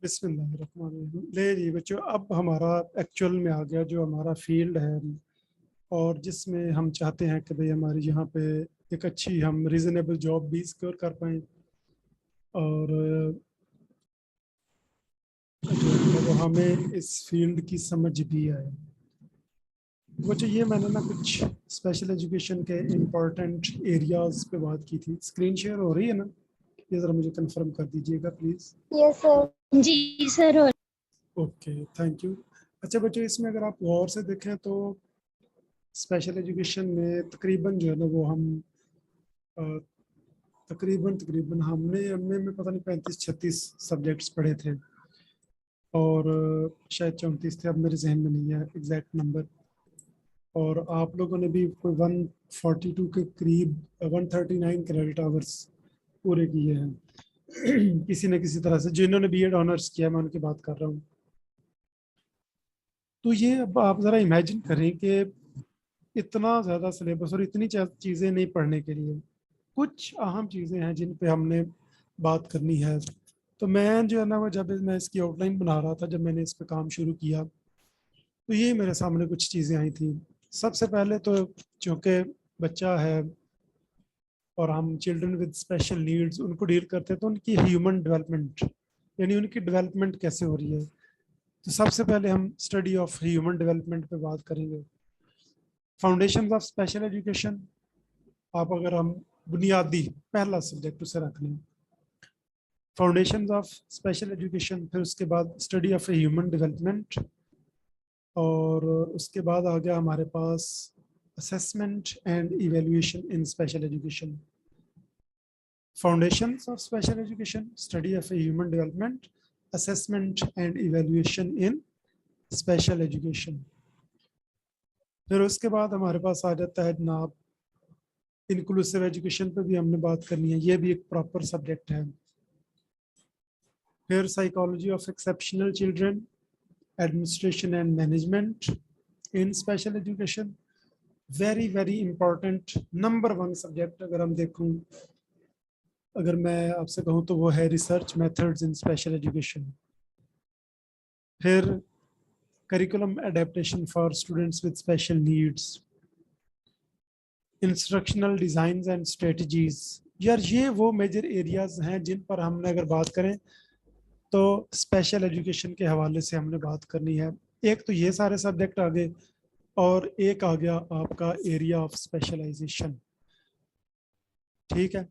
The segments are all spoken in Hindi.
बिस्मिल्लाहिर्रहमानिर्रहीम। ले जी बच्चों, अब हमारा एक्चुअल में आ गया जो हमारा फील्ड है और जिसमें हम चाहते हैं कि भाई हमारी यहाँ पे एक अच्छी हम रीजनेबल जॉब भी सिक्योर कर पाएँ और जो है वो हमें इस फील्ड की समझ भी आए। बच्चों ये मैंने ना कुछ स्पेशल एजुकेशन के इम्पोर्टेंट एरियाज पे बात की थी। स्क्रीन शेयर हो रही है ना? ये ज़रा मुझे कंफर्म कर दीजिएगा प्लीज़। Yes sir. जी सर। Okay, thank you. अच्छा बच्चों, इसमें अगर आप गौर से देखें तो स्पेशल एजुकेशन में तकरीबन जो है ना वो हम अ, तकरीबन तकरीबन हमने हमने में पता नहीं 35-36 सब्जेक्ट्स पढ़े थे और शायद 34 थे, अब मेरे जहन में नहीं है एग्जैक्ट नंबर। और आप लोगों ने भी कोई 142 के करीब 139 क्रेडिट आवर्स पूरे किए हैं किसी न किसी तरह से। जिन्होंने बीएड ऑनर्स किया मैं उनकी बात कर रहा हूँ। तो ये अब आप ज़रा इमेजिन करें कि इतना ज़्यादा सिलेबस और इतनी चीज़ें नहीं पढ़ने के लिए कुछ अहम चीज़ें हैं जिन पे हमने बात करनी है। तो मैं जो है ना वो जब मैं इसकी आउटलाइन बना रहा था, जब मैंने इस पे काम शुरू किया तो ये मेरे सामने कुछ चीज़ें आई थी। सबसे पहले तो चूँकि बच्चा है और हम चिल्ड्रन विद स्पेशल नीड्स उनको डील करते हैं तो उनकी ह्यूमन डेवलपमेंट यानी उनकी डेवलपमेंट कैसे हो रही है, तो सबसे पहले हम स्टडी ऑफ ह्यूमन डेवलपमेंट पे बात करेंगे। फाउंडेशन ऑफ स्पेशल एजुकेशन, आप अगर हम बुनियादी पहला सब्जेक्ट उसे रख लें, फाउंडेशन ऑफ स्पेशल एजुकेशन, फिर उसके बाद स्टडी ऑफ ह्यूमन डेवलपमेंट और उसके बाद आ गया हमारे पास assessment and evaluation in special education. Foundations of special education, study of human development, assessment and evaluation in special education. फिर उसके बाद हमारे पास आ जाता है जनाब इंक्लूसिव एजुकेशन पे भी हमने बात करनी है, ये भी एक प्रॉपर सब्जेक्ट है। फिर psychology of exceptional children, administration and management in special education, very very important number 1 subject अगर हम देखूं, अगर मैं आपसे कहूं तो वो है research methods in special education. फिर curriculum adaptation for students with special needs, instructional design and strategies. यार ये वो मेजर एरियाज हैं जिन पर हमने अगर बात करें तो स्पेशल एजुकेशन के हवाले से हमने बात करनी है। एक तो ये सारे सब्जेक्ट आ गए और एक आ गया आपका एरिया ऑफ स्पेशलाइजेशन। ठीक है,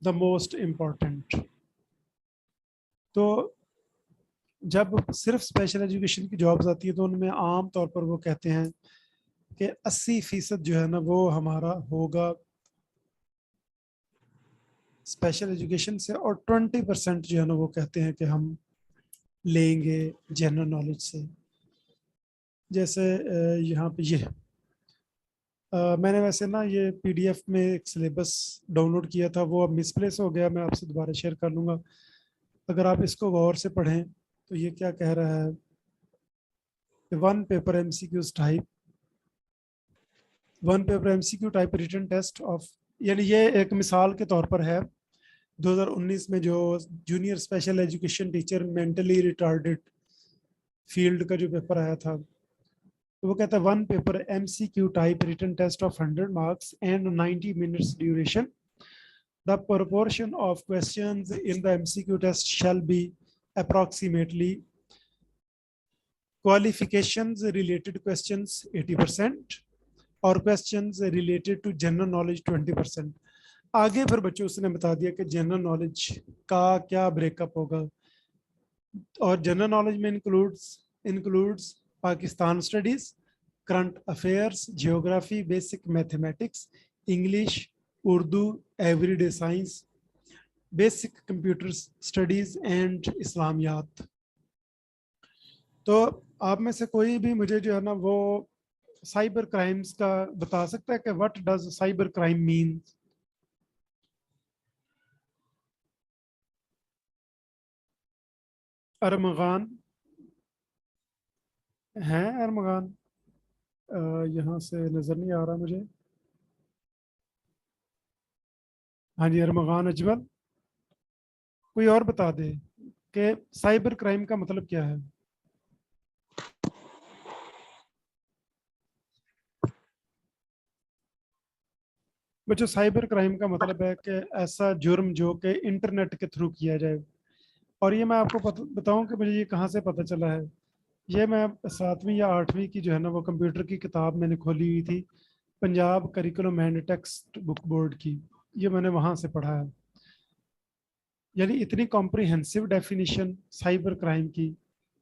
द मोस्ट इम्पॉर्टेंट। तो जब सिर्फ स्पेशल एजुकेशन की जॉब्स आती है तो उनमें आम तौर पर वो कहते हैं कि 80% जो है ना वो हमारा होगा स्पेशल एजुकेशन से और 20% जो है ना वो कहते हैं कि हम लेंगे जनरल नॉलेज से। जैसे यहाँ पे ये मैंने वैसे ना ये पीडीएफ में एक सिलेबस डाउनलोड किया था, वो अब मिसप्लेस हो गया, मैं आपसे दोबारा शेयर कर लूँगा। अगर आप इसको गौर से पढ़ें तो ये क्या कह रहा है, one paper MCQs type, one paper MCQ type written test of, यानी ये एक मिसाल के तौर पर है 2019 में जो junior special education teacher mentally retarded field का जो पेपर आया था, तो वो कहता है one paper MCQ type written test of 100 marks and 90 minutes duration. The proportion of questions in the MCQ test shall be approximately qualifications related questions 80% और questions related to general knowledge 20%। आगे फिर बच्चों उसने बता दिया कि जनरल नॉलेज का क्या ब्रेकअप होगा और जनरल नॉलेज में includes Pakistan studies, current affairs, geography, basic mathematics, English, Urdu, everyday science, basic computer studies and Islamiat. तो आप में से कोई भी मुझे जो है ना वो साइबर क्राइम्स का बता सकता है कि what does cyber crime mean? Armaghan है? अरमगान यहाँ से नजर नहीं आ रहा मुझे। हाँ जी, अरमगान अजमल, कोई और बता दे। कि साइबर क्राइम का मतलब क्या है। बच्चों, साइबर क्राइम का मतलब है कि ऐसा जुर्म जो कि इंटरनेट के थ्रू किया जाए। और ये मैं आपको बताऊं कि मुझे ये कहाँ से पता चला है। ये मैं 7वीं या 8वीं की जो है ना वो कंप्यूटर की किताब मैंने खोली हुई थी, Punjab curriculum and text book board की। ये मैंने वहां से पढ़ा है। यानी इतनी कॉम्प्रिहेंसिव डेफिनेशन साइबर क्राइम की।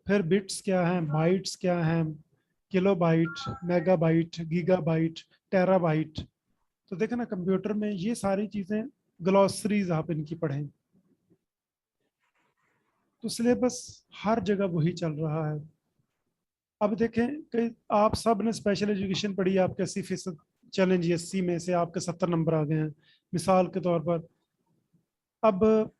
फिर बिट्स क्या हैं, बाइट्स क्या हैं, किलोबाइट, मेगाबाइट, गीगाबाइट, टेराबाइट। तो देखें ना, कंप्यूटर में ये सारी चीजें, ग्लॉसरीज आप इनकी पढ़ें। तो सिलेबस हर जगह वही चल रहा है। अब देखें कि आप सब ने स्पेशल एजुकेशन पढ़ी, आपके 80% चैलेंज 80 में से आपके 70 नंबर आ गए हैं मिसाल के तौर पर। अब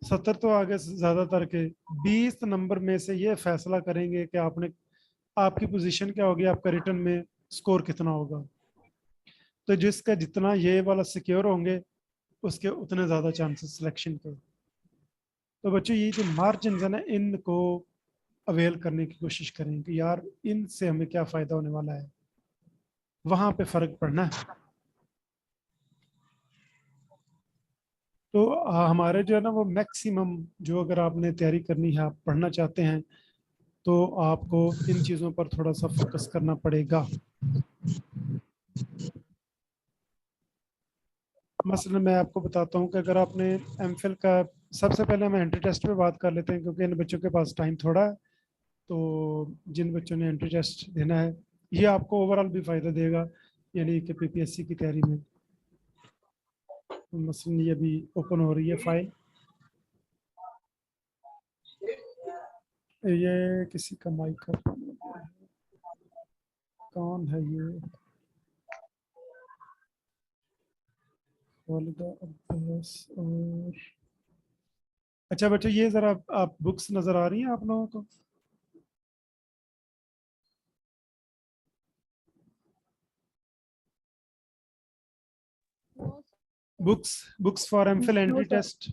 70 तो आगे ज्यादातर के 20 नंबर में से ये फैसला करेंगे कि आपने, आपकी पोजीशन क्या होगी, आपका रिटर्न में स्कोर कितना होगा। तो जिसका जितना ये वाला सिक्योर होंगे, उसके उतने ज्यादा चांसेस सिलेक्शन के। तो बच्चों, ये जो मार्जिन है ना, इनको अवेल करने की कोशिश करें कि यार इनसे हमें क्या फायदा होने वाला है, वहां पे फर्क पड़ना है। तो हमारे जो है ना वो मैक्सिमम, जो अगर आपने तैयारी करनी है, आप पढ़ना चाहते हैं, तो आपको इन चीज़ों पर थोड़ा सा फोकस करना पड़ेगा। मसलन मैं आपको बताता हूँ कि अगर आपने एमफिल का, सबसे पहले हम एंट्री टेस्ट पे बात कर लेते हैं क्योंकि इन बच्चों के पास टाइम थोड़ा है। तो जिन बच्चों ने एंट्री टेस्ट देना है, ये आपको ओवरऑल भी फायदा देगा, यानी कि पीपीएससी की तैयारी में। तो मसलन ये अभी ओपन हो रही है फाइल। ये किसी का माइक का problem हो गया है। कौन है ये? वालिदा अब्बास। और अच्छा बच्चों, ये जरा आप बुक्स नजर आ रही हैं आप लोगों को? Books, books for MPhil no entry sir. Test.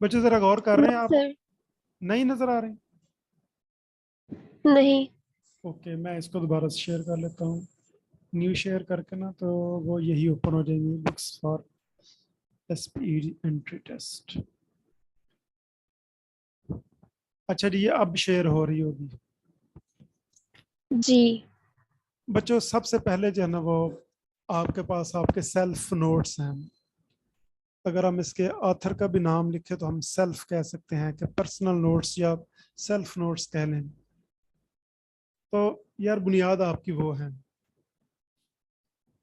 बच्चों जरा गौर कर रहे हैं नो आप? सर। नहीं नजर आ रहे? नहीं। ओके, मैं इसको दोबारा से शेयर कर लेता हूँ। न्यू शेयर करके ना, तो वो यही ओपन हो जाएंगी, बुक्स फॉर एसपीई एंट्री टेस्ट। अच्छा जी, ये अब शेयर हो रही होगी। जी। बच्चों सबसे पहले जो है ना वो आपके पास आपके सेल्फ नोट्स हैं। अगर हम इसके ऑथर का भी नाम लिखे तो हम सेल्फ कह सकते हैं, कि पर्सनल नोट्स या सेल्फ नोट्स कह लें। तो यार बुनियाद आपकी वो है।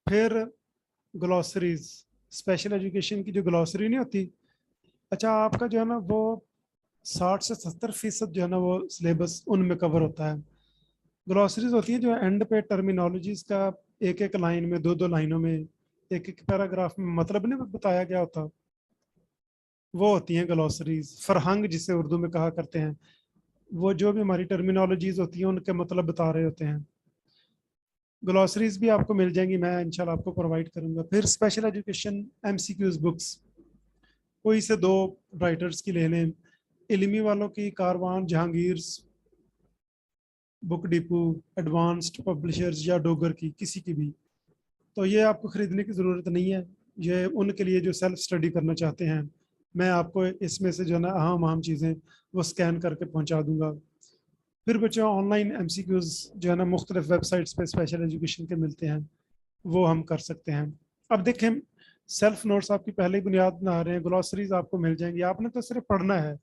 फिर ग्लॉसरीज, स्पेशल एजुकेशन की जो ग्लॉसरी नहीं होती। अच्छा, आपका जो है ना वो 60 से 70% जो है ना वो सिलेबस उनमें कवर होता है। ग्लॉसरीज होती है जो एंड पे टर्मिनोलॉजीज का एक एक लाइन में, दो दो लाइनों में, एक एक पैराग्राफ में मतलब नहीं बताया गया होता, वो होती हैं ग्लॉसरीज। फरहंग जिसे उर्दू में कहा करते हैं, वो जो भी हमारी टर्मिनोलॉजीज होती हैं उनके मतलब बता रहे होते हैं। ग्लॉसरीज भी आपको मिल जाएंगी, मैं इंशाल्लाह आपको प्रोवाइड करूंगा। फिर स्पेशल एजुकेशन एमसीक्यूज बुक्स, कोई से दो राइटर्स की ले लें। इल्मी वालों की Karwan, Jahangir, book depot, advanced publishers या डोगर की, किसी की भी। तो ये आपको खरीदने की ज़रूरत नहीं है। ये उनके लिए जो सेल्फ स्टडी करना चाहते हैं। मैं आपको इसमें से जो है ना अहम अहम चीज़ें वो स्कैन करके पहुंचा दूंगा। फिर बच्चों, ऑनलाइन एमसीक्यूज जो है ना मुख्तलिफ वेबसाइट्स पे स्पेशल एजुकेशन के मिलते हैं, वो हम कर सकते हैं। अब देखें, सेल्फ नोट्स आपकी पहले ही बुनियाद बना रहे हैं, ग्लॉसरीज आपको मिल जाएंगी, आपने तो सिर्फ पढ़ना है।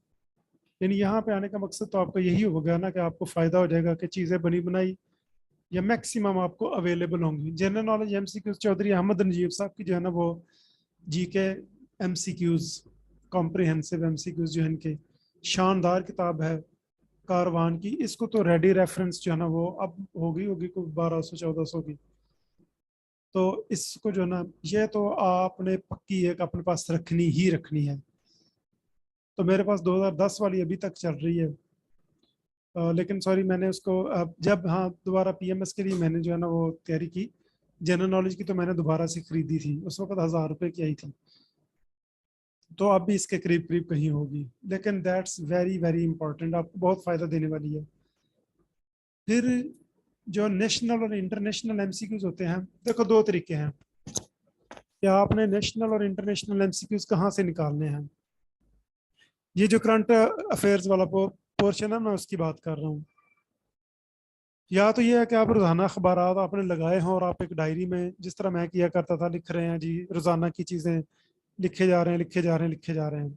यानी यहाँ पे आने का मकसद तो आपका यही होगा ना कि आपको फायदा हो जाएगा कि चीज़ें बनी बनाई या मैक्सिमम आपको अवेलेबल होंगी। General knowledge MCQs Chaudhary Ahmad Najeeb साहब की जो है ना वो जीके एमसीक्यूज, कॉम्प्रिहेंसिव एमसीक्यूज जो है इनके, शानदार किताब है कारवान की। इसको तो रेडी रेफरेंस जो है ना वो अब होगी होगी को 1200 1400 की। तो इसको जो है ना, ये तो आपने पक्की एक अपने पास रखनी ही रखनी है। तो मेरे पास 2010 वाली अभी तक चल रही है। लेकिन सॉरी, मैंने उसको जब, हाँ, दोबारा पीएमएस के लिए मैंने जो है ना वो तैयारी की, जनरल नॉलेज की, तो मैंने दोबारा से खरीदी थी, उस वक्त 1000 रुपए की आई थी। तो अब भी इसके करीब करीब कहीं होगी, लेकिन दैट्स वेरी वेरी इंपॉर्टेंट, आपको बहुत फ़ायदा देने वाली है। फिर जो नेशनल और इंटरनेशनल एमसीक्यूज होते हैं, देखो दो तरीके हैं कि आपने नेशनल और इंटरनेशनल एमसीक्यूज कहाँ से निकालने हैं। ये जो करंट अफेयर्स वाला पोर्शन है, मैं उसकी बात कर रहा हूँ। या तो ये है कि आप रोजाना अखबार आपने लगाए हों और आप एक डायरी में, जिस तरह मैं किया करता था, लिख रहे हैं जी, रोजाना की चीजें लिखे जा रहे हैं, लिखे जा रहे हैं, लिखे जा रहे हैं।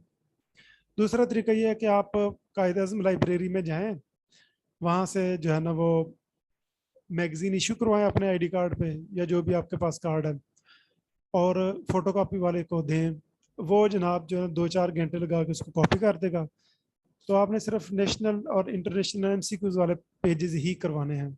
दूसरा तरीका ये है कि आप कायदे आज़म लाइब्रेरी में जाएं, वहां से जो है ना वो मैगजीन इशू करवाएं अपने आईडी कार्ड पे या जो भी आपके पास कार्ड है, और फोटोकॉपी वाले को दें। वो जनाब जो है 2-4 घंटे लगा के उसको कॉपी कर देगा। तो आपने सिर्फ नेशनल और इंटरनेशनल एमसीक्यूज वाले पेजेस ही करवाने हैं।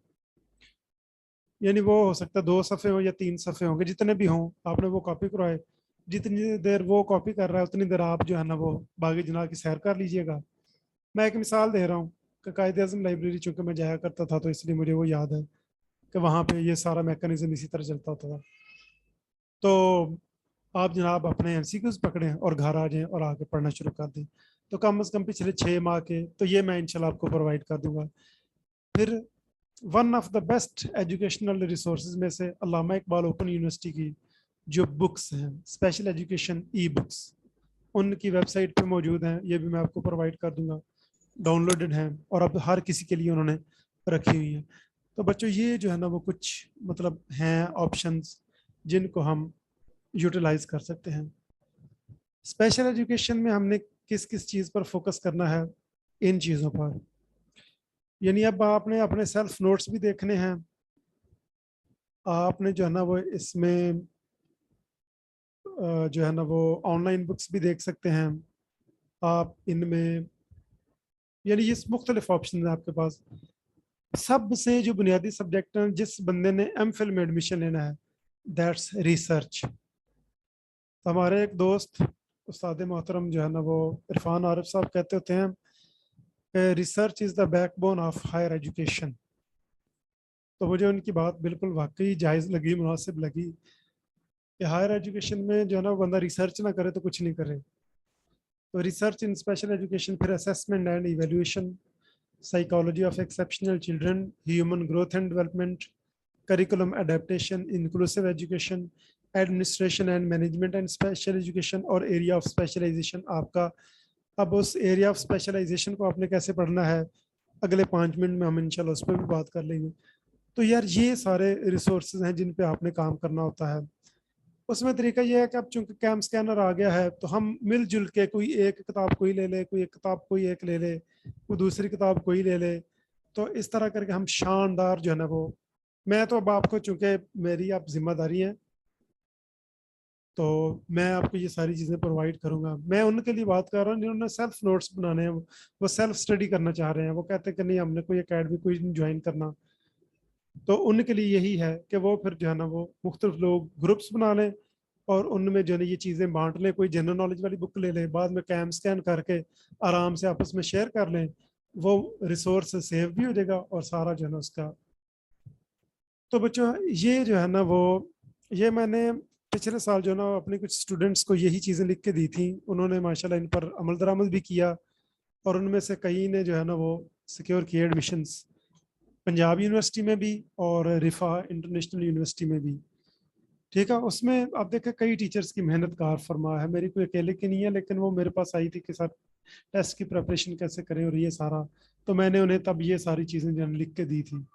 यानी वो हो सकता है 2 सफ़े हो या 3 सफ़े होंगे, जितने भी हों, आपने वो कॉपी करवाए। जितनी देर वो कॉपी कर रहा है उतनी देर आप जो है ना वो बागी जनाब की सैर कर लीजिएगा। मैं एक मिसाल दे रहा हूँ कि कायदे आज़म लाइब्रेरी चूंकि मैं जाया करता था, तो इसलिए मुझे वो याद है कि वहाँ पे ये सारा मैकेनिज्म इसी तरह चलता होता था। तो आप जनाब अपने एमसीक्यूज पकड़ें और घर आ जाएं और आके पढ़ना शुरू कर दें। तो कम अज़ कम पिछले 6 माह के तो ये मैं इंशाल्लाह आपको प्रोवाइड कर दूंगा। फिर one of the best educational resources में से अल्लामा इकबाल ओपन यूनिवर्सिटी की जो बुक्स हैं, स्पेशल एजुकेशन ई बुक्स, उनकी वेबसाइट पे मौजूद हैं, ये भी मैं आपको प्रोवाइड कर दूंगा। डाउनलोडेड हैं और अब हर किसी के लिए उन्होंने रखी हुई हैं। तो बच्चों ये जो है ना वो कुछ मतलब हैं ऑप्शंस जिनको हम यूटिलाइज कर सकते हैं। स्पेशल एजुकेशन में हमने किस किस चीज़ पर फोकस करना है, इन चीज़ों पर। यानी अब आपने अपने सेल्फ नोट्स भी देखने हैं, आपने जो है ना वो इसमें जो है ना वो ऑनलाइन बुक्स भी देख सकते हैं आप इनमें। यानी ये मुख्तलिफ ऑप्शन है आपके पास। सबसे जो बुनियादी सब्जेक्ट है जिस बंदे ने एमफिल में एडमिशन लेना है, दैट्स रिसर्च। तो हमारे एक दोस्त उस्ताद मोहतरम जो है ना वो इरफान आरिफ साहब कहते होते हैं, research is the backbone of higher education. तो मुझे उनकी बात बिल्कुल वाकई जायज़ लगी, मुनासिब लगी कि हायर एजुकेशन में जो है ना बंदा रिसर्च ना करे तो कुछ नहीं करे। तो रिसर्च इन स्पेशल एजुकेशन, फिर assessment and evaluation, psychology of exceptional children, human growth and development, curriculum adaptation, inclusive education, administration and management and special education, और एरिया ऑफ स्पेशलाइजेशन आपका। अब उस एरिया ऑफ स्पेशलाइजेशन को आपने कैसे पढ़ना है, अगले 5 मिनट में हम इंशाल्लाह उस पर भी बात कर लेंगे। तो यार ये सारे रिसोर्सेज हैं जिन पे आपने काम करना होता है। उसमें तरीका यह है कि अब चूंकि कैम स्कैनर आ गया है, तो हम मिलजुल के कोई एक किताब कोई ले ले, कोई एक किताब कोई एक ले ले, कोई दूसरी किताब कोई ले ले। तो इस तरह करके हम शानदार जो है ना वो, मैं तो अब आपको चूंकि मेरी आप जिम्मेदारी है, तो मैं आपको ये सारी चीज़ें प्रोवाइड करूंगा। मैं उनके लिए बात कर रहा हूँ जिन्होंने सेल्फ नोट्स बनाने हैं, वो सेल्फ स्टडी करना चाह रहे हैं, वो कहते हैं कि नहीं हमने कोई अकेडमी कोई ज्वाइन करना। तो उनके लिए यही है कि वो फिर जो है ना वो मुख्तलिफ लोग ग्रुप्स बना लें और उनमें जो है ये चीज़ें बांट लें। कोई जनरल नॉलेज वाली बुक ले लें, बाद में कैम स्कैन करके आराम से आपस में शेयर कर लें, वो रिसोर्स सेव भी हो जाएगा और सारा जो है ना उसका। तो बच्चों ये जो है ना वो, ये मैंने पिछले साल जो है ना अपने कुछ स्टूडेंट्स को यही चीज़ें लिख के दी थी, उन्होंने माशाल्लाह इन पर अमल दरामद भी किया, और उनमें से कई ने जो है ना वो सिक्योर किए एडमिशन्स, पंजाब यूनिवर्सिटी में भी और रिफा इंटरनेशनल यूनिवर्सिटी में भी। ठीक है, उसमें आप देखें कई टीचर्स की मेहनत कार फरमा है, मेरी कोई अकेले की नहीं है, लेकिन वो मेरे पास आई थी कि सर टेस्ट की प्रिपरेशन कैसे करें और ये सारा। तो मैंने उन्हें तब ये सारी चीज़ें जो है लिख के दी थी,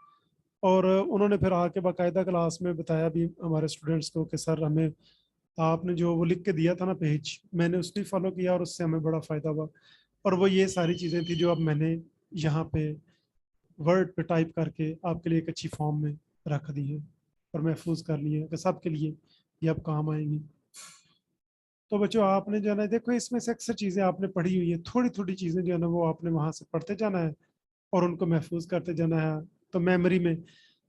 और उन्होंने फिर आके बाकायदा क्लास में बताया भी हमारे स्टूडेंट्स को कि सर हमें आपने जो वो लिख के दिया था ना पेज, मैंने उसको फॉलो किया और उससे हमें बड़ा फ़ायदा हुआ। और वो ये सारी चीज़ें थी जो अब मैंने यहाँ पे वर्ड पे टाइप करके आपके लिए एक अच्छी फॉर्म में रख दी है और महफूज कर ली है कि सबके लिए ये अब काम आएंगी। तो बच्चों आपने जो है ना देखो इसमें से अक्सर चीज़ें आपने पढ़ी हुई है, थोड़ी थोड़ी चीज़ें जो है ना वो आपने वहाँ से पढ़ते जाना है और उनको महफूज करते जाना है तो मेमोरी में।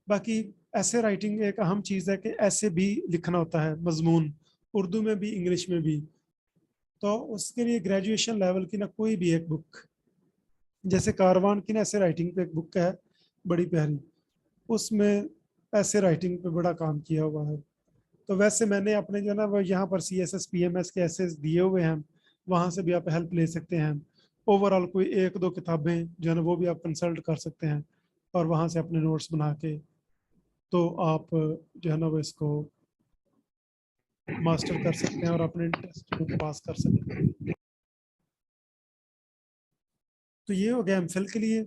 बाकी ऐसे राइटिंग एक अहम चीज़ है कि ऐसे भी लिखना होता है मजमून, उर्दू में भी इंग्लिश में भी। तो उसके लिए ग्रेजुएशन लेवल की ना कोई भी एक बुक, जैसे कारवान की ना ऐसे राइटिंग पे एक बुक है बड़ी प्यारी, उसमें ऐसे राइटिंग पे बड़ा काम किया हुआ है। तो वैसे मैंने अपने जो है ना वो यहाँ पर CSS PMS के एसेस दिए हुए हैं, वहाँ से भी आप हेल्प ले सकते हैं। ओवरऑल कोई एक दो किताबें जो है ना वो भी आप कंसल्ट कर सकते हैं और वहाँ से अपने नोट्स बना के तो आप जो है ना वो इसको मास्टर कर सकते हैं और अपने टेस्ट को पास कर सकते हैं। तो ये हो गया एमफिल के लिए।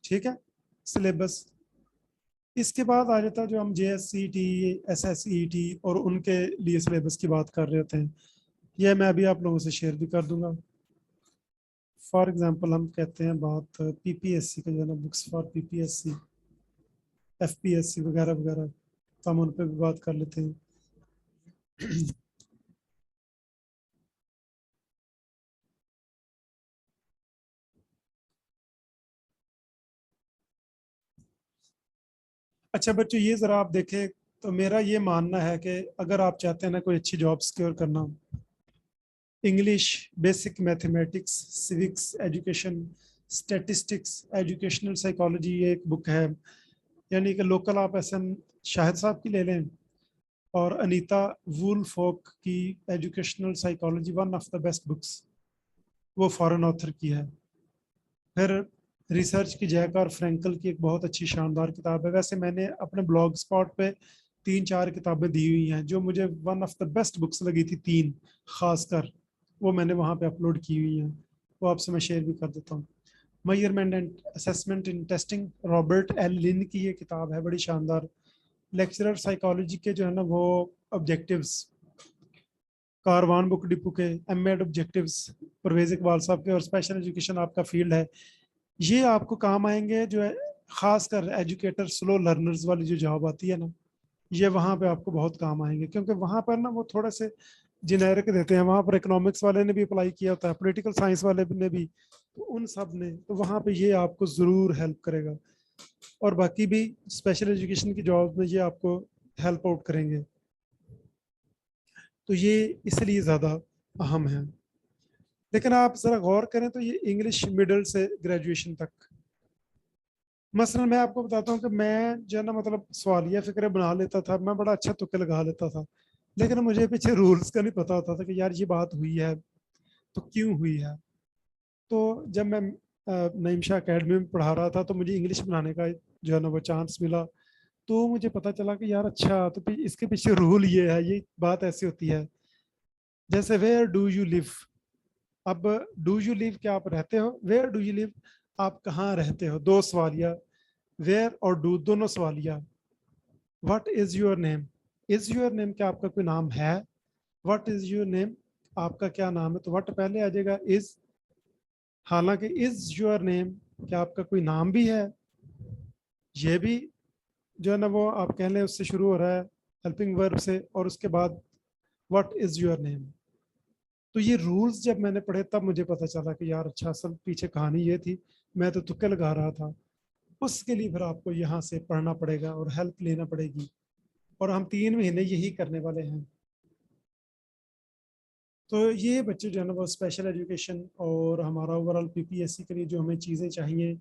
ठीक है, सिलेबस। इसके बाद आ जाता है जो हम JSCT, SSET और उनके लिए सिलेबस की बात कर रहे होते हैं। यह मैं अभी आप लोगों से शेयर भी कर दूंगा। फॉर एग्जांपल हम कहते हैं बात PPSC का, जो है ना बुक्स फॉर PPSC, FPSC वगैरह वगैरह, तो हम उन पर भी बात कर लेते हैं। अच्छा बच्चों, ये जरा आप देखें, तो मेरा ये मानना है कि अगर आप चाहते हैं ना कोई अच्छी जॉब सिक्योर करना, English, basic mathematics, civics education, statistics, educational psychology, ये एक बुक है। यानी कि लोकल आप SN शाहिद साहब की ले लें और अनीता वुलफॉक की educational psychology, one of the best books, वो फॉरेन ऑथर की है। फिर रिसर्च की जैक और फ्रैंकल की एक बहुत अच्छी शानदार किताब है। वैसे मैंने अपने ब्लॉग स्पॉट पे 3-4 किताबें दी हुई हैं जो मुझे one of the best books लगी थी, 3 खासकर, वो मैंने वहाँ पे अपलोड की हुई हैं। वो आपसे मैं शेयर भी कर देता हूँ। Measurement and assessment in testing, Robert L Linn की ये किताब है, बड़ी शानदार। लेक्चरर साइकोलॉजी के जो है ना वो ऑब्जेक्टिव्स, कारवान बुक डिपो के एमएड ऑब्जेक्टिव्स, परवेज इकबाल साहब के, और स्पेशल एजुकेशन आपका फील्ड है, ये आपको काम आएंगे। जो है खासकर एजुकेटर स्लो लर्नर्स वाली जो जॉब आती है ना, ये वहाँ पे आपको बहुत काम आएंगे, क्योंकि वहाँ पर ना वो थोड़े से जेनेरिक देते हैं। वहाँ पर इकोनॉमिक्स वाले ने भी अप्लाई किया होता है, पॉलिटिकल साइंस वाले ने भी, तो उन सब ने, तो वहाँ पे ये आपको ज़रूर हेल्प करेगा। और बाकी भी स्पेशल एजुकेशन की जॉब में ये आपको हेल्प आउट करेंगे। तो ये इसलिए ज़्यादा अहम है। लेकिन आप ज़रा गौर करें तो ये इंग्लिश मिडिल से ग्रेजुएशन तक, मसलन मैं आपको बताता हूँ कि मैं जो है ना मतलब सवालिया फिक्र बना लेता था, मैं बड़ा अच्छा तुक्के लगा लेता था, लेकिन मुझे पीछे रूल्स का नहीं पता होता था कि यार ये बात हुई है तो क्यों हुई है। तो जब मैं नईम शाह अकेडमी में पढ़ा रहा था तो मुझे इंग्लिश बनाने का जो है ना वो चांस मिला, तो मुझे पता चला कि यार अच्छा, तो इसके पीछे रूल ये है, ये बात ऐसी होती है। जैसे वेयर डू यू लिव, अब डू यू लिव क्या आप रहते हो, वेयर डू यू लिव आप कहाँ रहते हो, दो सवालिया, वेयर और डू दोनों सवालिया। What is your name, is your name क्या आपका कोई नाम है, व्हाट इज योर नेम आपका क्या नाम है, तो व्हाट पहले आ जाएगा इज। हालांकि इज योर नेम क्या आपका कोई नाम भी है, ये भी जो है ना वो आप कह लें उससे शुरू हो रहा है हेल्पिंग वर्ब से, और उसके बाद व्हाट इज योर नेम। तो ये रूल्स जब मैंने पढ़े तब मुझे पता चला कि यार अच्छा, असल पीछे कहानी ये थी, मैं तो तुक्के लगा रहा था। उसके लिए फिर आपको यहाँ से पढ़ना पड़ेगा और हेल्प लेना पड़ेगी, और हम 3 महीने यही करने वाले हैं। तो ये बच्चे जो है ना वो स्पेशल एजुकेशन और हमारा ओवरऑल PPSC के लिए जो हमें चीज़ें चाहिए,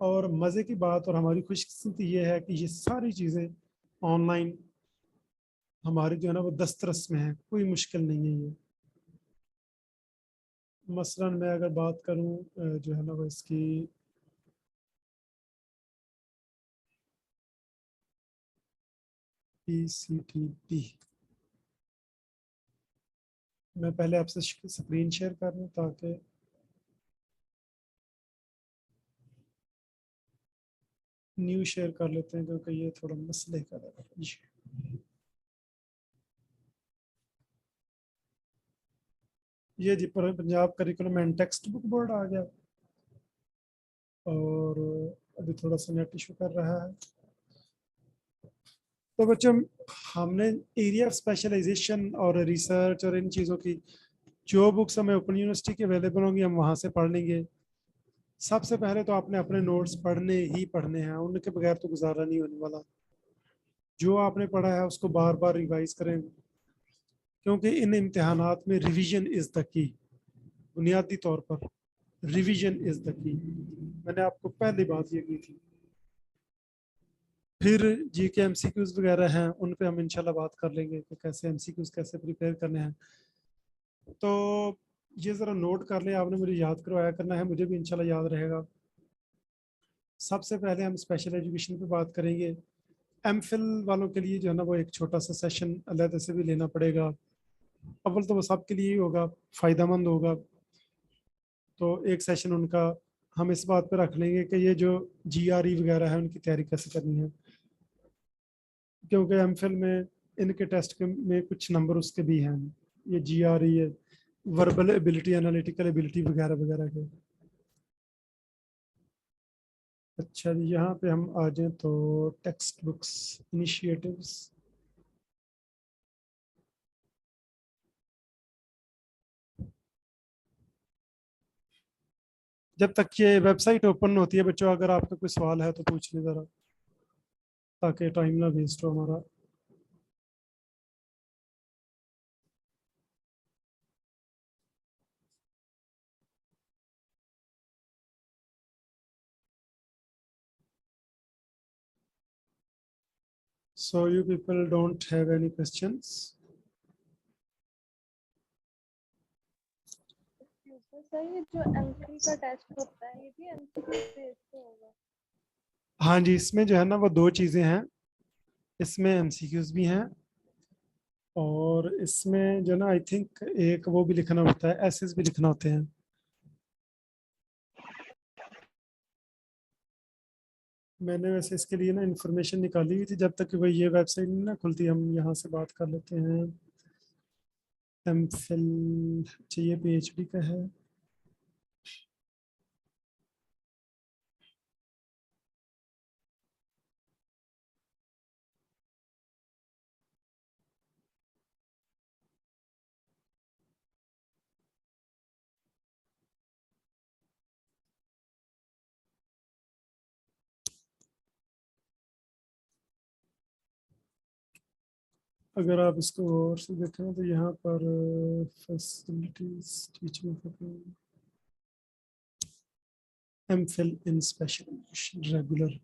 और मज़े की बात और हमारी खुशकिस्मती ये है कि ये सारी चीज़ें ऑनलाइन हमारी जो है ना वो दस्तरस में है, कोई मुश्किल नहीं है ये। मसलन मैं अगर बात करूं जो है ना वो इसकी, PCTP, मैं पहले आपसे स्क्रीन शेयर कर दूं ताकि न्यू शेयर कर लेते हैं, क्योंकि ये थोड़ा मसले का है जी। ये जी Punjab curriculum and text book board आ गया, और अभी थोड़ा सा नेट इशू कर रहा है। तो बच्चों, हमने एरिया ऑफ स्पेशलाइजेशन और रिसर्च और इन चीज़ों की जो बुक्स हमें ओपन यूनिवर्सिटी की अवेलेबल होंगी हम वहाँ से पढ़ लेंगे। सबसे पहले तो आपने अपने नोट्स पढ़ने ही पढ़ने हैं, उनके बगैर तो गुजारा नहीं होने वाला। जो आपने पढ़ा है उसको बार बार रिवाइज करें, क्योंकि इन इम्तिहानात में रिवीजन इज द की। बुनियादी तौर पर रिवीजन इज द की, मैंने आपको पहली बात ये की थी। फिर GK MCQs वगैरह हैं, उन पे हम इंशाल्लाह बात कर लेंगे कि कैसे MCQs कैसे प्रिपेयर करने हैं। तो ये ज़रा नोट कर लें, आपने मुझे याद करवाया करना है, मुझे भी इंशाल्लाह याद रहेगा। सबसे पहले हम स्पेशल एजुकेशन पे बात करेंगे। एमफिल वालों के लिए जो है ना वो एक छोटा सा सेशन अलग से भी लेना पड़ेगा। अव्वल तो वो सबके लिए ही होगा, फ़ायदेमंद होगा। तो एक सेशन उनका हम इस बात पे रख लेंगे कि ये जो GRE वगैरह है उनकी तैयारी कैसे करनी है, क्योंकि एमफिल में इनके टेस्ट में कुछ नंबर उसके भी हैं, ये GRE है, वर्बल एबिलिटी, एनालिटिकल एबिलिटी वगैरह वगैरह के। अच्छा जी, यहाँ पे हम आ जाएं तो टेक्स्ट बुक्स इनिशिएटिव्स। जब तक ये वेबसाइट ओपन होती है बच्चों, अगर आपका कोई सवाल है तो पूछ लें ज़रा, ताकि टाइम ना वेस्ट हो हमारा। So you people don't have any questions? Sir ये जो एमफिल का टेस्ट होता है ये भी एमसीक्यू बेस पे होगा? हाँ जी, इसमें जो है ना वो दो चीज़ें हैं, इसमें MCQs भी हैं और इसमें जो ना आई थिंक एक वो भी लिखना होता है, एसेस भी लिखना होते हैं। मैंने वैसे इसके लिए ना इंफॉर्मेशन निकाली हुई थी, जब तक कि भाई ये वेबसाइट नहीं ना खुलती हम यहाँ से बात कर लेते हैं। एमफिल, अच्छा ये PhD का है। अगर आप इसको और से देखें तो यहाँ पर फैसिलिटीज टीचिंग एमफिल इन स्पेशल एजुकेशन रेगुलर।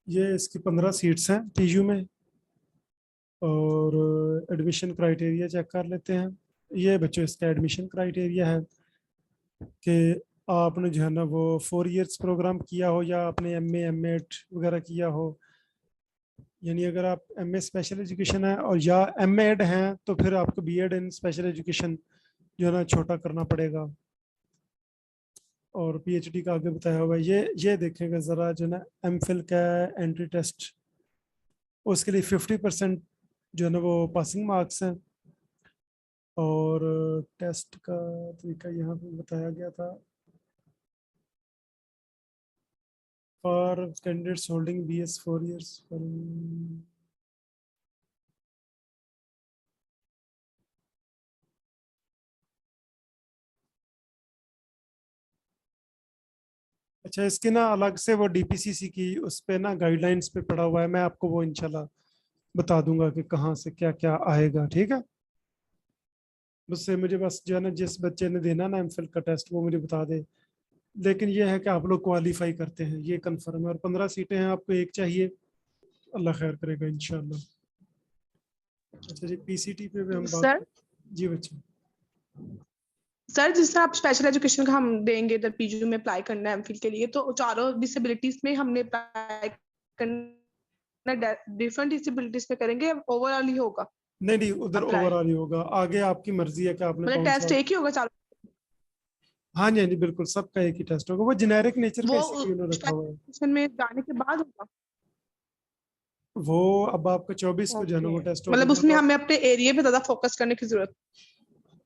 ये इसकी 15 सीट्स हैं PU में, और एडमिशन क्राइटेरिया चेक कर लेते हैं। ये बच्चों इसका एडमिशन क्राइटेरिया है कि आपने जो है ना वो 4 इयर्स प्रोग्राम किया हो या आपने MA M.Ed वगैरह किया हो। यानी अगर आप MA स्पेशल एजुकेशन है और या M.Ed हैं तो फिर आपको B.Ed इन स्पेशल एजुकेशन जो है ना छोटा करना पड़ेगा। और PhD का आगे बताया हुआ है। ये देखेंगे ज़रा जो ना MPhil का एंट्री टेस्ट, उसके लिए 50% जो है ना वो पासिंग मार्क्स हैं। और टेस्ट का तरीका यहाँ पे बताया गया था, for candidates holding BS 4 years अच्छा इसके ना अलग से वो DPCC की उस पे ना गाइडलाइंस पे पड़ा हुआ है, मैं आपको वो इंशाल्लाह बता दूंगा कि कहाँ से क्या क्या आएगा, ठीक है। उससे मुझे बस जो है ना जिस बच्चे ने देना ना MPhil का टेस्ट वो मुझे बता दे। लेकिन ये है कि आप लोग क्वालिफाई करते हैं, ये कंफर्म है। और 15 सीटें हैं, आपको एक चाहिए, अल्लाह खैर करेगा इंशाल्लाह। अच्छा जी, PCT पे भी हम बात सर जी बच्चे। सर जिस तरह आप स्पेशल एजुकेशन का हम देंगे इधर पीजी में अप्लाई करना है एमफिल के लिए, तो चारों डिसेबिलिटीज में हमने अप्लाई करना, डिफरेंट डिसेबिलिटीज पे करेंगे, ओवरऑल ही होगा नहीं नहीं, उधर अप्लाई? ओवरऑल ही होगा, आगे आपकी मर्जी है कि आपने मतलब कौन टेस्ट सा। एक ही होगा चारों? हाँ जी हाँ जी, बिल्कुल सबका एक ही टेस्ट होगा, वो जेनेरिक नेचर का वो इसीलिए उन्होंने रखा हुआ है। स्पेशल में जाने के बाद होगा? वो अब आपका 24 को जो है ना ओके, वो टेस्ट होगा मतलब जब उसमें आप। हमें अपने एरिया पे ज्यादा फोकस करने की जरूरत?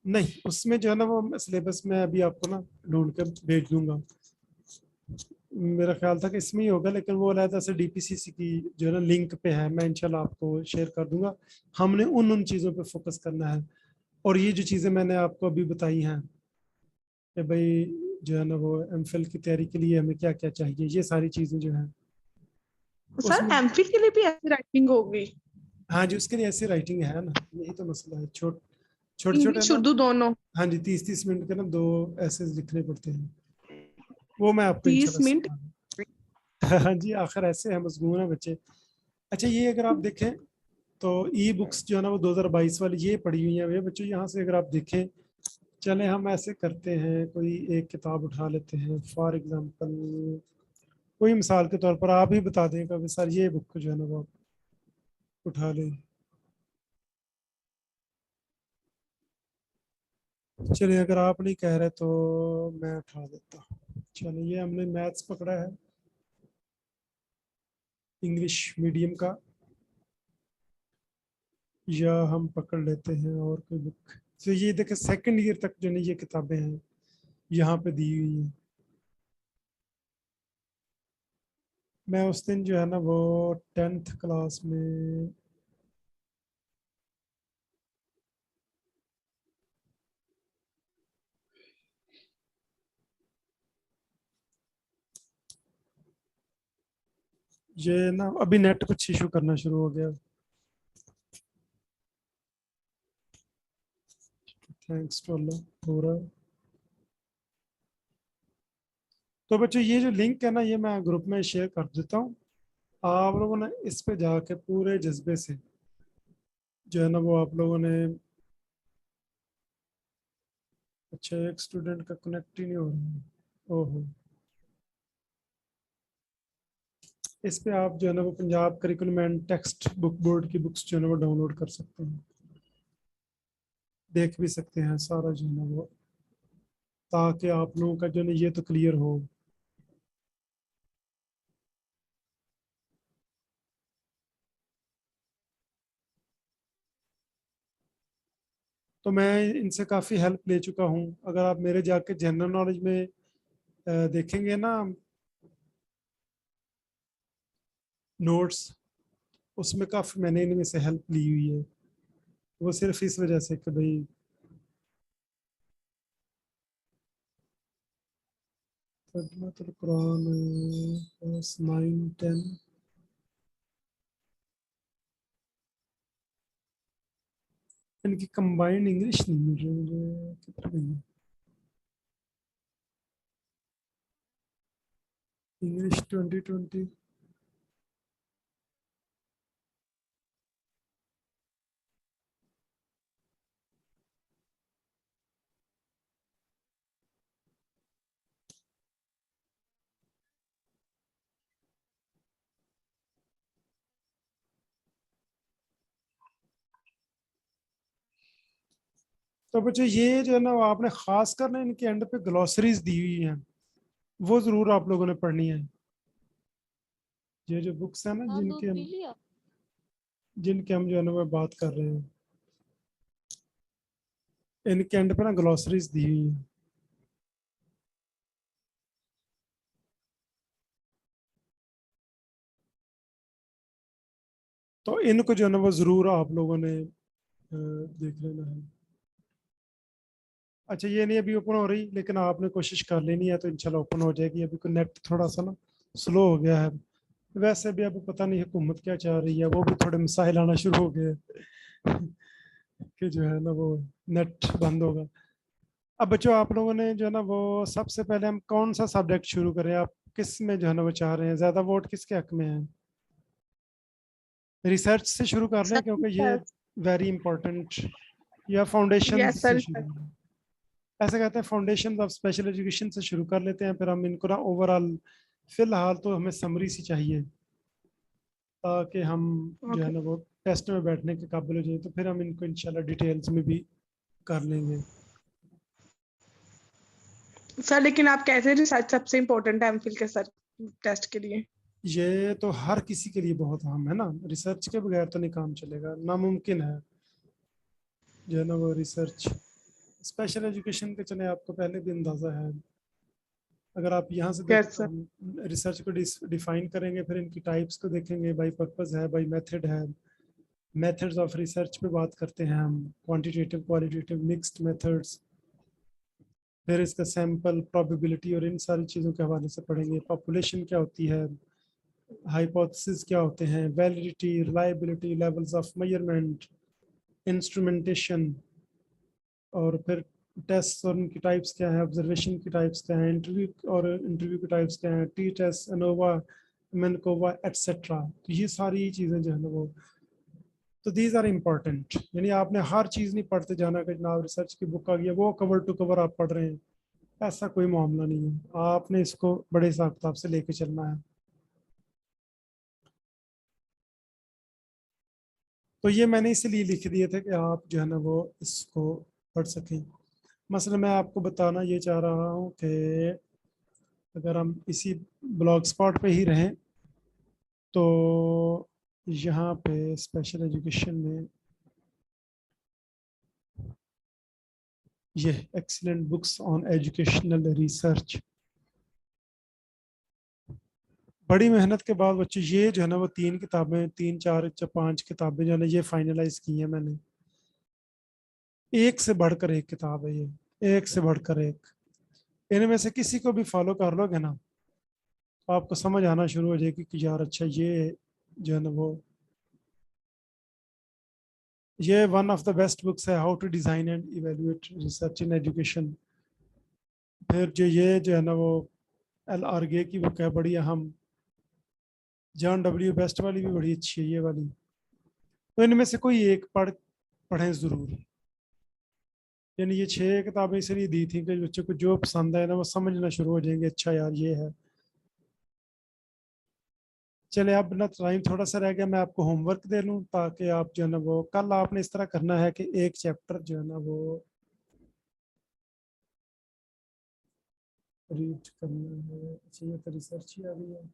नहीं, उसमें जो है ना वो सिलेबस में अभी आपको ना ढूंढ कर भेज दूंगा। मेरा ख्याल था कि इसमें ही होगा, लेकिन वो अलग से DPCC की जो है ना लिंक पे है, मैं इंशाल्लाह आपको शेयर कर दूंगा। हमने उन उन चीज़ों पे फोकस करना है। और ये जो चीज़ें मैंने आपको अभी बताई हैं कि भाई जो है ना वो MPhil की तैयारी के लिए हमें क्या क्या चाहिए, ये सारी चीज़ें जो हैं सर उसमें। एमफिल के लिए भी ऐसी राइटिंग होगी? हाँ जी, उसके लिए ऐसी राइटिंग है ना, यही तो मसला है। छोटे छोटे इंग्लिश ना। उर्दू दोनों? हाँ जी, 30-30 मिनट के ना 2 ऐसे लिखने पड़ते हैं, वो मैं आपको 30 इंशाल्लाह मिनट? सिखा दूँ। हाँ जी, आखिर ऐसे हैं, मजबूर हैं बच्चे, अच्छा, ये अगर आप देखें तो ई बुक्स जो है ना वो 2022 वाली ये पढ़ी हुई है ये बच्चों। यहाँ से अगर आप देखें, चले हम ऐसे करते हैं, कोई एक किताब उठा लेते हैं फॉर एग्जांपल, कोई मिसाल के तौर पर आप ही बता दें कभी सर ये बुक जो है ना वो आप उठा लें। चलिए अगर आप नहीं कह रहे तो मैं उठा देता हूँ। चलिए ये हमने मैथ्स पकड़ा है, इंग्लिश मीडियम का, या हम पकड़ लेते हैं और कोई बुक। तो ये देखें सेकंड ईयर तक जो है ये किताबें हैं यहाँ पे दी हुई हैं। मैं उस दिन जो है ना वो 10th क्लास में ये ना अभी नेट कुछ इशू करना शुरू हो गया, थैंक्स टू अल्लाह हो रहा है। तो बच्चों ये जो लिंक है ना ये मैं ग्रुप में शेयर कर देता हूँ। आप लोगों ने इस पे जाके पूरे जज्बे से जो है ना वो आप लोगों ने, अच्छा एक स्टूडेंट का कनेक्ट ही नहीं हो रहा है, ओहो। इस पे आप जो है ना वो Punjab curriculum and text book board की बुक्स जो है ना वो डाउनलोड कर सकते हैं, देख भी सकते हैं सारा जो है ना वो, ताकि आप लोगों का जो है ना ये तो क्लियर हो। तो मैं इनसे काफ़ी हेल्प ले चुका हूँ। अगर आप मेरे जाके जनरल नॉलेज में देखेंगे ना नोट्स, उसमें काफ़ी मैंने इनमें से हेल्प ली हुई है। वो सिर्फ इस वजह से कि भाई तर्जुमातुल कुरान क्लास 9 10, इनकी कंबाइंड इंग्लिश नहीं मिल रही मुझे, कितना गई है इंग्लिश 2020। तो बच्चों ये जो है ना वो आपने खास कर ना इनके एंड पे ग्लॉसरीज दी हुई हैं, वो जरूर आप लोगों ने पढ़नी है। ये जो बुक्स है ना हाँ, दूध जिनके पी हम लिया। जिनके हम जो है ना वो बात कर रहे हैं, इनके एंड पे ना ग्लॉसरीज दी हुई हैं। तो इनको जो है ना वो जरूर आप लोगों ने देख लेना है। अच्छा ये नहीं अभी ओपन हो रही, लेकिन आपने कोशिश कर लेनी है तो इंशाल्लाह ओपन हो जाएगी। अभी को नेट थोड़ा सा ना स्लो हो गया है। वैसे भी अभी पता नहीं हुकूमत क्या चाह रही है, वो भी थोड़े मिसाइल आना शुरू हो गए कि जो है ना वो नेट बंद होगा। अब बच्चों आप लोगों ने जो है ना वो सबसे पहले हम कौन सा सब्जेक्ट शुरू करें, आप किस में जो है ना वो चाह रहे हैं, ज्यादा वोट किसके हक में है? रिसर्च से शुरू कर लें क्योंकि ये वेरी इंपॉर्टेंट, या फाउंडेशन यस से सर। शुरू करें? ऐसे कहते हैं फाउंडेशन ऑफ स्पेशल एजुकेशन से शुरू कर लेते हैं, फिर हम इनको ना ओवरऑल, फिलहाल तो हमें समरी सी चाहिए ताकि हम जो है ओके ना वो टेस्ट में बैठने के काबिल हो जाए, तो फिर हम इनको इंशाल्लाह डिटेल्स में भी कर लेंगे। सर, लेकिन आप कैसे रिसर्च सबसे इम्पोर्टेंट है एमफिल के सर टेस्ट के लिए? ये तो हर किसी के लिए बहुत अहम है ना, रिसर्च के बगैर तो नहीं काम चलेगा, नामुमकिन है जो है ना वो रिसर्च। स्पेशल एजुकेशन के चले आपको पहले भी अंदाज़ा है। अगर आप यहाँ से देखें यस तो सर। हम रिसर्च को डिफाइन करेंगे, फिर इनकी टाइप्स को देखेंगे, बाई पर्पस है बाई मेथड है, मेथड्स ऑफ रिसर्च पे बात करते हैं हम, क्वांटिटेटिव क्वालिटेटिव मिक्स्ड मेथड्स, फिर इसका सैंपल प्रोबेबिलिटी और इन सारी चीज़ों के हवाले से पढ़ेंगे। पॉपुलेशन क्या होती है, हाइपोथेसिस क्या होते हैं, validity reliability levels of measurement, instrumentation, और फिर टेस्ट और उनकी टाइप्स क्या है, ऑब्जर्वेशन की टाइप्स क्या है, इंटरव्यू और इंटरव्यू की टाइप्स क्या है, टी टेस्ट, अनोवा, मेनकोवा एटसेट्रा, तो ये सारी चीज़ें जो है ना वो, तो दीज आर इम्पोर्टेंट। यानी आपने हर चीज़ नहीं पढ़ते जाना कि जनाब रिसर्च की बुक आ गई है वो कवर टू कवर आप पढ़ रहे हैं, ऐसा कोई मामला नहीं है। आपने इसको बड़े हिसाब किताब से लेके चलना है। तो ये मैंने इसलिए लिख दिए थे कि आप जो है ना वो इसको पढ़ सकें। मसलन मैं आपको बताना ये चाह रहा हूँ कि अगर हम इसी ब्लॉग स्पॉट पे ही रहें तो यहाँ पे स्पेशल एजुकेशन में ये excellent books on educational research, बड़ी मेहनत के बाद बच्चे ये जो है ना वो 3 किताबें, 3 4 5 किताबें जो है ना ये फाइनलाइज की है मैंने। एक से बढ़कर एक किताब है ये, एक से बढ़कर एक। इनमें से किसी को भी फॉलो कर लोगे ना तो आपको समझ आना शुरू हो जाएगी कि यार अच्छा ये जो है ना वो, ये one of the best books है, how to design and evaluate research in education. फिर जो ये जो है ना वो एल आर्गे की बुक है, बड़ी अहम। जॉन डब्ल्यू बेस्ट वाली भी बड़ी अच्छी है ये वाली। तो इनमें से कोई एक पढ़ें ज़रूर। यानी ये 6 किताबें इसलिए दी थी कि बच्चे को जो पसंद है ना वो समझना शुरू हो जाएंगे, अच्छा यार ये है। चले अब ना टाइम थोड़ा सा रह गया, मैं आपको होमवर्क दे लूँ ताकि आप जो है ना वो कल आपने इस तरह करना है कि एक चैप्टर जो है ना वो रीड करना है। अच्छा ये तो रिसर्च ही आ गई है।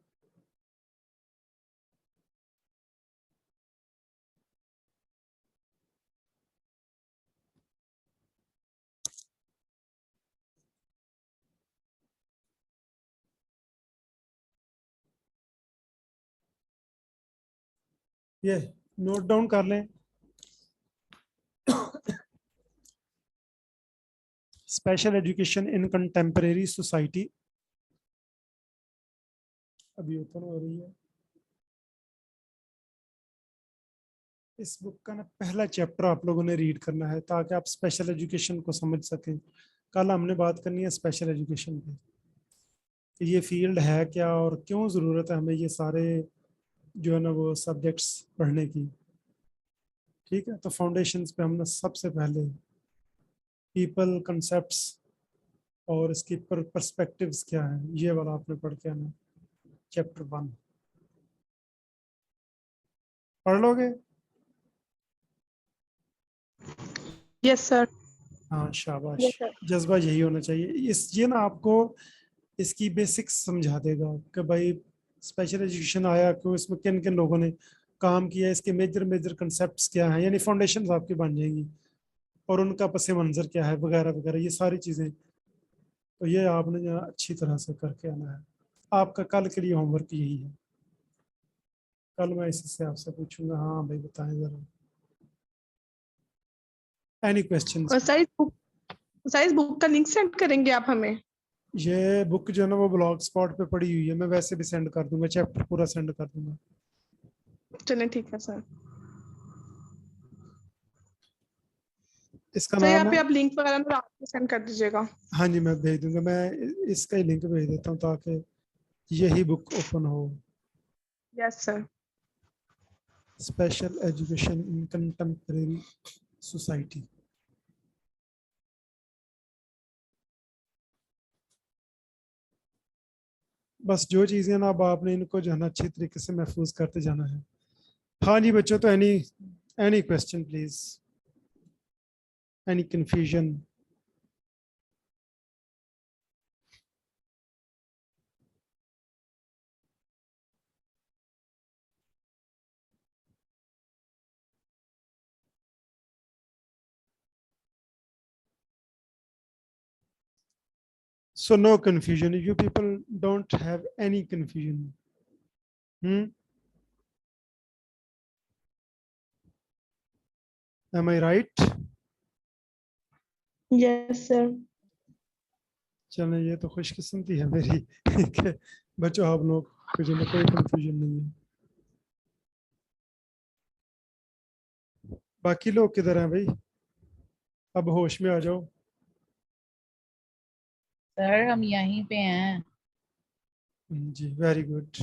ये नोट डाउन कर लें। Special education in contemporary society अभी ओपन हो रही है। इस बुक का ना पहला चैप्टर आप लोगों ने रीड करना है ताकि आप स्पेशल एजुकेशन को समझ सकें। कल हमने बात करनी है स्पेशल एजुकेशन पे, कि ये फील्ड है क्या और क्यों ज़रूरत है हमें ये सारे जो है ना वो सब्जेक्ट्स पढ़ने की। ठीक है, तो फाउंडेशंस पे हमने सबसे पहले पीपल, कंसेप्ट्स और इसकी पर्सपेक्टिव्स क्या है ये वाला आपने पढ़ के आना। चैप्टर 1 पढ़ लोगे? Yes sir. हाँ शाबाश, यस सर। जज्बा यही होना चाहिए। इस ये ना आपको इसकी बेसिक्स समझा देगा कि भाई स्पेशल एजुकेशन आया क्यों, इसमें किन किन लोगों ने काम किया, इसके मेजर मेजर कंसेप्ट्स क्या हैं, यानी फाउंडेशंस आपकी बन जाएंगी, और उनका पस मंजर क्या है वगैरह वगैरह ये सारी चीज़ें। तो ये आपने जो है अच्छी तरह से करके आना है। आपका कल के लिए होमवर्क यही है। कल मैं इससे आपसे पूछूंगा, हाँ भाई बताएं जरा, एनी क्वेश्चंस। और सर इस बुक का लिंक सेंड करेंगे आप हमें? ये बुक जो है ना वो ब्लॉग स्पॉट पे पड़ी हुई है, मैं वैसे भी सेंड कर दूंगा, चैप्टर पूरा सेंड कर दूंगा। चलिए ठीक है सर। इसका सर यहाँ नाम है, पे आप लिंक वगैरह ना रात में सेंड कर दीजिएगा। हाँ जी मैं भेज दूंगा, मैं इसका ही लिंक भेज देता हूँ ताकि यही बुक ओपन हो। Yes sir. Special education in contemporary society. बस जो चीज़ें ना अब आपने इनको जो है ना अच्छी तरीके से महफूज करते जाना है। हाँ जी बच्चों, तो any any question please, any confusion? So no confusion. You people don't have any confusion. Am I right? Yes sir. चलें, ये तो खुशकिस्मती है मेरी कि बच्चों आप लोग को जो है कोई कंफ्यूजन नहीं है। बाकी लोग किधर हैं भाई? अब होश में आ जाओ। सर हम यहीं पे हैं। जी वेरी गुड।